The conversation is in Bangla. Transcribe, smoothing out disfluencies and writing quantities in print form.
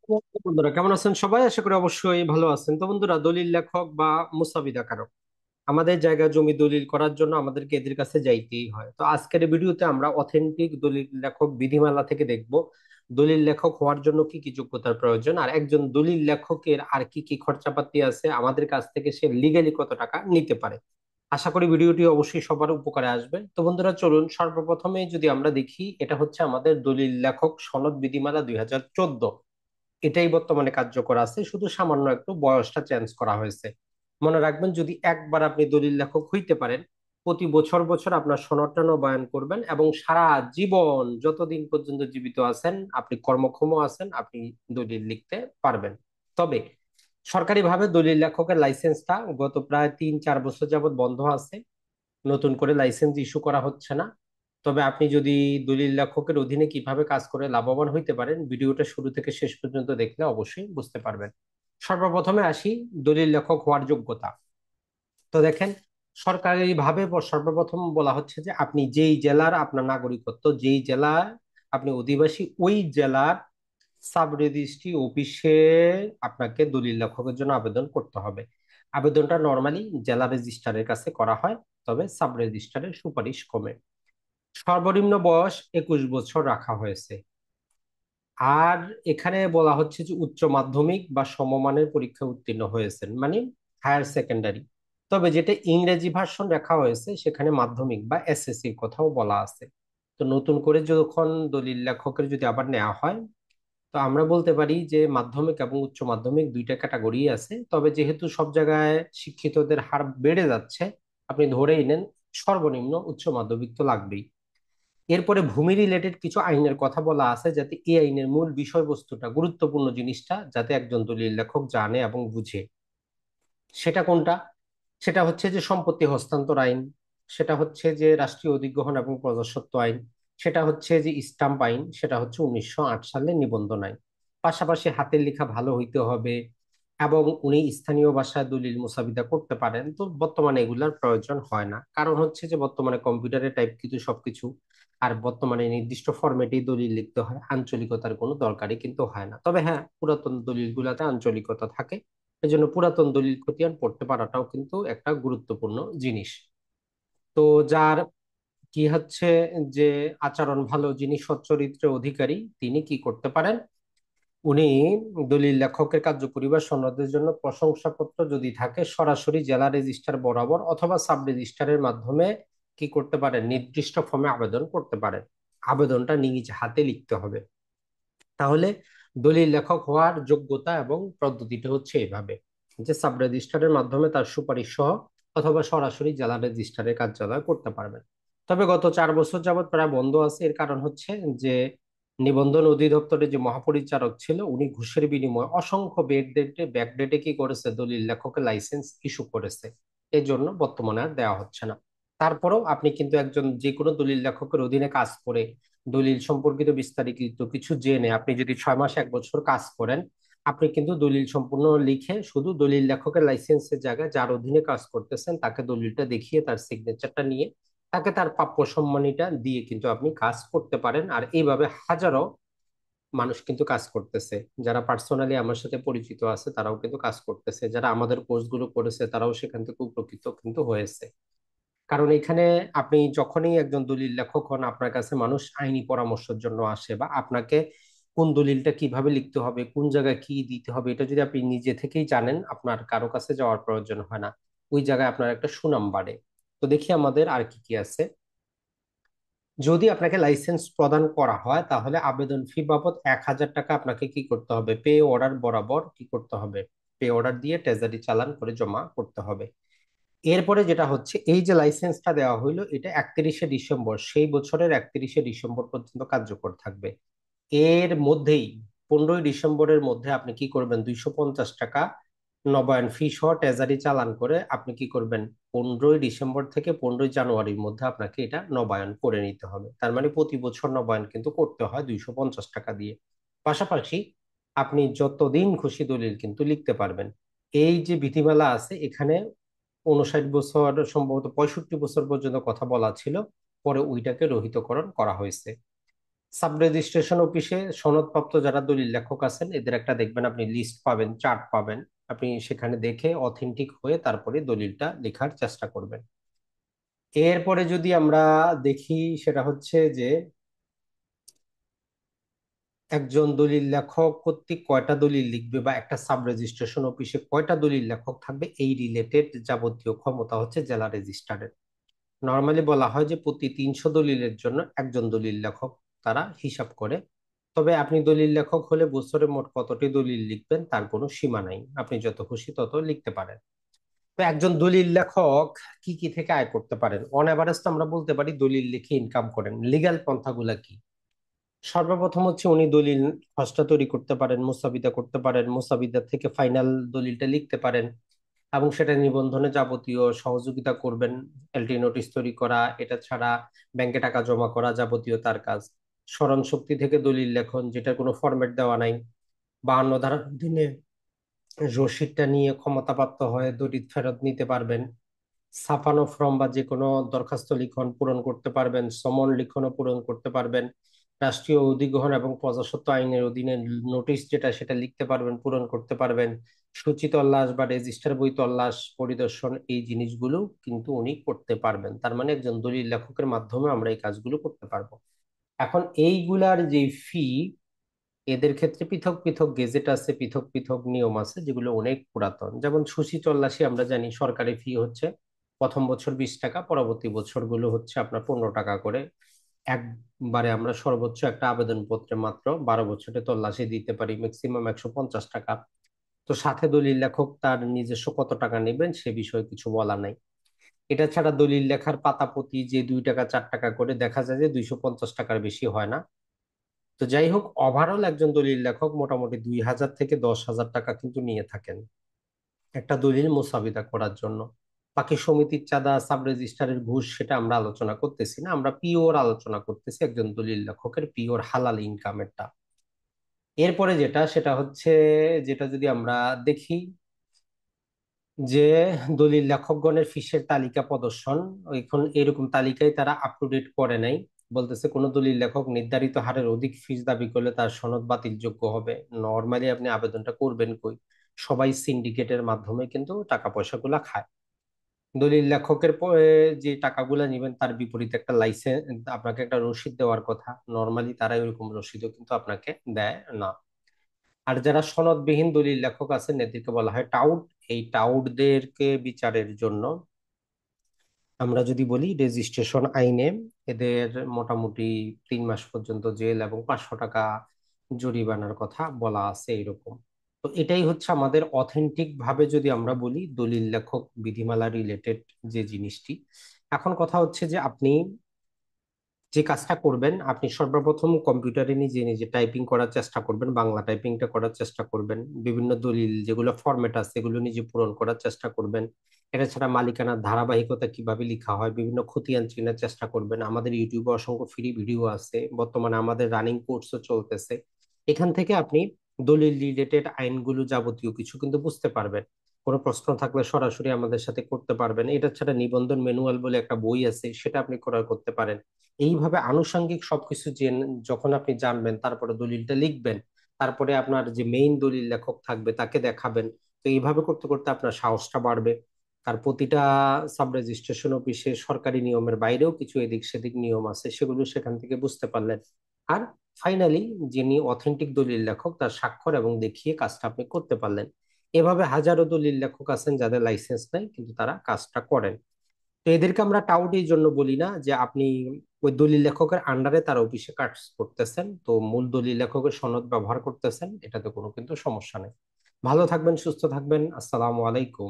বন্ধুরা কেমন আছেন সবাই? আশা করি অবশ্যই ভালো আছেন। তো বন্ধুরা, দলিল লেখক বা মুসাবিদা কারক আমাদের জায়গা জমি দলিল করার জন্য আমাদেরকে এদের কাছে যাইতেই হয়। তো আজকের এই ভিডিওতে আমরা অথেন্টিক দলিল লেখক বিধিমালা থেকে দেখব দলিল লেখক হওয়ার জন্য কি কি যোগ্যতার প্রয়োজন, আর একজন দলিল লেখকের আর কি কি খরচাপাতি আছে, আমাদের কাছ থেকে সে লিগালি কত টাকা নিতে পারে। আশা করি ভিডিওটি অবশ্যই সবার উপকারে আসবে। তো বন্ধুরা চলুন, সর্বপ্রথমে যদি আমরা দেখি, এটা হচ্ছে আমাদের দলিল লেখক সনদ বিধিমালা 2014। এটাই বর্তমানে কার্যকর আছে, শুধু সামান্য একটু বয়সটা চেঞ্জ করা হয়েছে। মনে রাখবেন, যদি একবার আপনি দলিল লেখক হইতে পারেন, প্রতি বছর বছর আপনার সনদটা নবায়ন করবেন এবং সারা জীবন যতদিন পর্যন্ত জীবিত আছেন, আপনি কর্মক্ষম আছেন, আপনি দলিল লিখতে পারবেন। তবে সরকারিভাবে দলিল লেখকের লাইসেন্সটা গত প্রায় 3-4 বছর যাবত বন্ধ আছে। নতুন করে লাইসেন্স ইস্যু করা হচ্ছে না। তবে আপনি যদি দলিল লেখকের অধীনে কিভাবে কাজ করে লাভবান হইতে পারেন, ভিডিওটা শুরু থেকে শেষ পর্যন্ত দেখলে অবশ্যই বুঝতে পারবেন। সর্বপ্রথমে আসি দলিল লেখক হওয়ার যোগ্যতা। তো দেখেন, সরকারি ভাবে সর্বপ্রথম বলা হচ্ছে যে আপনি যেই জেলার আপনার নাগরিকত্ব, যেই জেলায় আপনি অধিবাসী, ওই জেলার সাব রেজিস্ট্রি অফিসে আপনাকে দলিল লেখকের জন্য আবেদন করতে হবে। আবেদনটা নর্মালি জেলা রেজিস্ট্রারের কাছে করা হয়, তবে সাব রেজিস্ট্রারের সুপারিশ কমে। সর্বনিম্ন বয়স 21 বছর রাখা হয়েছে। আর এখানে বলা হচ্ছে যে উচ্চ মাধ্যমিক বা সমমানের পরীক্ষা উত্তীর্ণ হয়েছেন, মানে হায়ার সেকেন্ডারি। তবে যেটা ইংরেজি ভার্সন রাখা হয়েছে সেখানে মাধ্যমিক বা এসএসসির কথাও বলা আছে। তো নতুন করে যখন দলিল লেখকের যদি আবার নেওয়া হয়, তো আমরা বলতে পারি যে মাধ্যমিক এবং উচ্চ মাধ্যমিক দুইটা ক্যাটাগরি আছে। তবে যেহেতু সব জায়গায় শিক্ষিতদের হার বেড়ে যাচ্ছে, আপনি ধরেই নেন সর্বনিম্ন উচ্চ মাধ্যমিক তো লাগবেই। এরপরে ভূমি রিলেটেড কিছু আইনের কথা বলা আছে, যাতে এই আইনের মূল বিষয়বস্তুটা, গুরুত্বপূর্ণ জিনিসটা যাতে একজন দলিল লেখক জানে এবং বুঝে। সেটা কোনটা? সেটা হচ্ছে যে সম্পত্তি হস্তান্তর আইন, সেটা হচ্ছে যে রাষ্ট্রীয় অধিগ্রহণ এবং প্রজাস্বত্ব আইন, সেটা হচ্ছে যে স্টাম্প আইন, সেটা হচ্ছে 1908 সালের নিবন্ধন আইন। পাশাপাশি হাতের লেখা ভালো হইতে হবে এবং উনি স্থানীয় ভাষায় দলিল মুসাবিদা করতে পারেন। তো বর্তমানে এগুলার প্রয়োজন হয় না, কারণ হচ্ছে যে বর্তমানে কম্পিউটারে টাইপ কিছু সবকিছু, আর বর্তমানে নির্দিষ্ট ফরম্যাটেই দলিল লিখতে হয়, আঞ্চলিকতার কোনো দরকারই কিন্তু হয় না। তবে হ্যাঁ, পুরাতন দলিলগুলাতে আঞ্চলিকতা থাকে। এজন্য পুরাতন দলিল খতিয়ান পড়তে পারাটাও কিন্তু একটা গুরুত্বপূর্ণ জিনিস। তো যার কি হচ্ছে যে আচরণ ভালো, যিনি সচ্চরিত্রের অধিকারী, তিনি কি করতে পারেন? উনি দলিল লেখকের কার্যকরী বা সনদের জন্য প্রশংসাপত্র যদি থাকে, সরাসরি জেলা রেজিস্ট্রার বরাবর অথবা সাব রেজিস্ট্রারের মাধ্যমে কি করতে পারেন? নির্দিষ্ট ফর্মে আবেদন করতে পারেন। আবেদনটা নিজ হাতে লিখতে হবে। তাহলে দলিল লেখক হওয়ার যোগ্যতা এবং পদ্ধতিটা হচ্ছে এইভাবে, যে সাব রেজিস্ট্রারের মাধ্যমে তার সুপারিশ সহ অথবা সরাসরি জেলা রেজিস্ট্রারের কার্যালয় করতে পারবেন। তবে গত 4 বছর যাবত প্রায় বন্ধ আছে। এর কারণ হচ্ছে যে নিবন্ধন অধিদপ্তরের যে মহাপরিচারক ছিল, উনি ঘুষের বিনিময়ে অসংখ্য ব্যাকডেটে কি করেছে, দলিল লেখকের লাইসেন্স ইস্যু করেছে। এই জন্য বর্তমানে আর দেওয়া হচ্ছে না। তারপরেও আপনি কিন্তু একজন যে কোনো দলিল লেখকের অধীনে কাজ করে দলিল সম্পর্কিত বিস্তারিত কিছু জেনে আপনি যদি 6 মাস 1 বছর কাজ করেন, আপনি কিন্তু দলিল সম্পূর্ণ লিখে শুধু দলিল লেখকের লাইসেন্সের জায়গায় যার অধীনে কাজ করতেছেন তাকে দলিলটা দেখিয়ে তার সিগনেচারটা নিয়ে তাকে তার প্রাপ্য সম্মানীটা দিয়ে কিন্তু আপনি কাজ করতে পারেন। আর এইভাবে হাজারো মানুষ কিন্তু কাজ করতেছে। যারা পার্সোনালি আমার সাথে পরিচিত আছে তারাও কিন্তু কাজ করতেছে, যারা আমাদের কোর্সগুলো করেছে তারাও সেখান থেকে উপকৃত কিন্তু হয়েছে। কারণ এখানে আপনি যখনই একজন দলিল লেখক হন, আপনার কাছে মানুষ আইনি পরামর্শের জন্য আসে, বা আপনাকে কোন দলিলটা কিভাবে লিখতে হবে, কোন জায়গায় কি দিতে হবে, এটা যদি আপনি নিজে থেকেই জানেন, আপনার কারো কাছে যাওয়ার প্রয়োজন হয় না। ওই জায়গায় আপনার একটা সুনাম বাড়ে। তো দেখি আমাদের আর কি কি আছে। যদি আপনাকে লাইসেন্স প্রদান করা হয়, তাহলে আবেদন ফি বাবদ 1,000 টাকা আপনাকে কি করতে হবে? পে অর্ডার বরাবর কি করতে হবে? পে অর্ডার দিয়ে ট্রেজারি চালান করে জমা করতে হবে। এরপরে যেটা হচ্ছে, এই যে লাইসেন্সটা দেওয়া হইলো, এটা 31শে ডিসেম্বর, সেই বছরের 31শে ডিসেম্বর পর্যন্ত কার্যকর থাকবে। এর মধ্যেই 15ই ডিসেম্বরের মধ্যে আপনি কি করবেন? 250 টাকা নবায়ন ফি সহ ট্রেজারি চালান করে আপনি কি করবেন? 15ই ডিসেম্বর থেকে 15ই জানুয়ারির মধ্যে আপনাকে এটা নবায়ন করে নিতে হবে। তার মানে প্রতি বছর নবায়ন কিন্তু করতে হয় 250 টাকা দিয়ে। পাশাপাশি আপনি যতদিন খুশি দলিল কিন্তু লিখতে পারবেন। এই যে বিধিমালা আছে এখানে 59 বছর, সম্ভবত 65 বছর পর্যন্ত কথা বলা ছিল, পরে ওইটাকে রহিতকরণ করা হয়েছে। সাব রেজিস্ট্রেশন অফিসে সনদপ্রাপ্ত যারা দলিল লেখক আছেন এদের একটা দেখবেন আপনি লিস্ট পাবেন, চার্ট পাবেন। আপনি সেখানে দেখে অথেন্টিক হয়ে তারপরে দলিলটা লেখার চেষ্টা করবেন। এরপরে যদি আমরা দেখি, সেটা হচ্ছে যে একজন দলিল লেখক কর্তৃক কয়টা দলিল লিখবে বা একটা সাব রেজিস্ট্রেশন অফিসে কয়টা দলিল লেখক থাকবে, এই রিলেটেড যাবতীয় ক্ষমতা হচ্ছে জেলা রেজিস্ট্রারের। নর্মালি বলা হয় যে প্রতি 300 দলিলের জন্য একজন দলিল লেখক তারা হিসাব করে। তবে আপনি দলিল লেখক হলে বছরে মোট কতটি দলিল লিখবেন তার কোনো সীমা নাই, আপনি যত খুশি তত লিখতে পারেন। তো একজন দলিল লেখক কি কি থেকে আয় করতে পারেন, অন এভারেজ তো আমরা বলতে পারি দলিল লিখে ইনকাম করেন। লিগ্যাল পন্থাগুলা কি? সর্বপ্রথম হচ্ছে উনি দলিল খসড়া তৈরি করতে পারেন, মুসাবিদা করতে পারেন, মুসাবিদা থেকে ফাইনাল দলিলটা লিখতে পারেন এবং সেটা নিবন্ধনে যাবতীয় সহযোগিতা করবেন। এলটি নোটিশ তৈরি করা, এটা ছাড়া ব্যাংকে টাকা জমা করা, যাবতীয় তার কাজ। স্মরণ শক্তি থেকে দলিল লেখন, যেটা কোনো ফরম্যাট দেওয়া নাই। 52 ধারার অধীনে রসিদটা নিয়ে ক্ষমতাপ্রাপ্ত হয়ে দলিল ফেরত নিতে পারবেন। ছাপানো ফর্ম বা যে কোনো দরখাস্ত লিখন পূরণ করতে পারবেন, সমন লিখনও পূরণ করতে পারবেন। রাষ্ট্রীয় অধিগ্রহণ এবং প্রজাস্বত্ব আইনের অধীনে নোটিশ যেটা সেটা লিখতে পারবেন, পূরণ করতে পারবেন। সূচি তল্লাশ বা রেজিস্টার বই তল্লাশ পরিদর্শন, এই জিনিসগুলো কিন্তু উনি করতে পারবেন। তার মানে একজন দলিল লেখকের মাধ্যমে আমরা এই কাজগুলো করতে পারবো। এখন এইগুলার যে ফি, এদের ক্ষেত্রে পৃথক পৃথক গেজেট আছে, পৃথক পৃথক নিয়ম আছে যেগুলো অনেক পুরাতন। যেমন সুচি তল্লাশি আমরা জানি সরকারি ফি হচ্ছে প্রথম বছর 20 টাকা, পরবর্তী বছরগুলো হচ্ছে আপনার 15 টাকা করে। একবারে আমরা সর্বোচ্চ একটা আবেদন পত্রে মাত্র 12 বছরে তল্লাশি দিতে পারি, ম্যাক্সিমাম 150 টাকা। তো সাথে দলিল লেখক তার নিজস্ব কত টাকা নেবেন সে বিষয়ে কিছু বলা নাই। এটা ছাড়া দলিল লেখার পাতা প্রতি যে 2 টাকা 4 টাকা করে, দেখা যায় যে 250 টাকার বেশি হয় না। তো যাই হোক, ওভারঅল একজন দলিল লেখক মোটামুটি 2000 থেকে 10,000 টাকা কিন্তু নিয়ে থাকেন একটা দলিল মোসাবিদা করার জন্য। বাকি সমিতির চাঁদা, সাব রেজিস্ট্রারের ঘুষ, সেটা আমরা আলোচনা করতেছি না, আমরা পিওর আলোচনা করতেছি একজন দলিল লেখকের পিওর হালাল ইনকামেরটা। এরপরে যেটা সেটা হচ্ছে, যেটা যদি আমরা দেখি যে দলিল লেখকগণের ফিসের তালিকা প্রদর্শন, এখন এরকম তালিকায় তারা আপ টু ডেট করে নাই। বলতেছে কোন দলিল লেখক নির্ধারিত হারের অধিক ফিস দাবি করলে তার সনদ বাতিলযোগ্য হবে। নর্মালি আপনি আবেদনটা করবেন কই? সবাই সিন্ডিকেটের মাধ্যমে কিন্তু টাকা পয়সাগুলা খায়। দলিল লেখকের যে টাকাগুলা নেবেন তার বিপরীতে একটা লাইসেন্স, আপনাকে একটা রসিদ দেওয়ার কথা। নর্মালি তারা ওইরকম রসিদও কিন্তু আপনাকে দেয় না। আর যারা সনদবিহীন দলিল লেখক আছেন এদেরকে বলা হয় টাউট। এই টাউটদেরকে বিচারের জন্য আমরা যদি বলি রেজিস্ট্রেশন আইনে এদের মোটামুটি 3 মাস পর্যন্ত জেল এবং 500 টাকা জরিমানার কথা বলা আছে এরকম। তো এটাই হচ্ছে আমাদের অথেন্টিক ভাবে যদি আমরা বলি দলিল লেখক বিধিমালা রিলেটেড যে জিনিসটি। এখন কথা হচ্ছে যে আপনি যে কাজটা করবেন, আপনি সর্বপ্রথম কম্পিউটারে নিজে নিজে টাইপিং করার চেষ্টা করবেন, বাংলা টাইপিংটা করার চেষ্টা করবেন। বিভিন্ন দলিল যেগুলো ফরম্যাট আছে এগুলো নিজে পূরণ করার চেষ্টা করবেন। এটা ছাড়া মালিকানার ধারাবাহিকতা কিভাবে লেখা হয় বিভিন্ন খতিয়ান চেনার চেষ্টা করবেন। আমাদের ইউটিউবে অসংখ্য ফ্রি ভিডিও আছে, বর্তমানে আমাদের রানিং কোর্সও চলতেছে। এখান থেকে আপনি দলিল রিলেটেড আইনগুলো যাবতীয় কিছু কিন্তু বুঝতে পারবেন। কোনো প্রশ্ন থাকলে সরাসরি আমাদের সাথে করতে পারবেন। এটা ছাড়া নিবন্ধন ম্যানুয়াল বলে একটা বই আছে, সেটা আপনি ক্রয় করতে পারেন। এইভাবে আনুষঙ্গিক সবকিছু যখন আপনি জানবেন তারপরে দলিলটা লিখবেন, তারপরে আপনার যে মেইন দলিল লেখক থাকবে তাকে দেখাবেন। তো এইভাবে করতে করতে আপনার সাহসটা বাড়বে। আর প্রতিটা সাব রেজিস্ট্রেশন অফিসে সরকারি নিয়মের বাইরেও কিছু এদিক সেদিক নিয়ম আছে, সেগুলো সেখান থেকে বুঝতে পারলেন। আর ফাইনালি যিনি অথেন্টিক দলিল লেখক তার স্বাক্ষর এবং দেখিয়ে কাজটা আপনি করতে পারলেন। এভাবে হাজারো দলিল লেখক আছেন যাদের লাইসেন্স নাই কিন্তু তারা কাজটা করেন। তো এদেরকে আমরা টাউট এই জন্য বলি না যে আপনি ওই দলিল লেখকের আন্ডারে তার অফিসে কাজ করতেছেন, তো মূল দলিল লেখকের সনদ ব্যবহার করতেছেন, এটাতে কোনো কিন্তু সমস্যা নেই। ভালো থাকবেন, সুস্থ থাকবেন। আসসালামু আলাইকুম।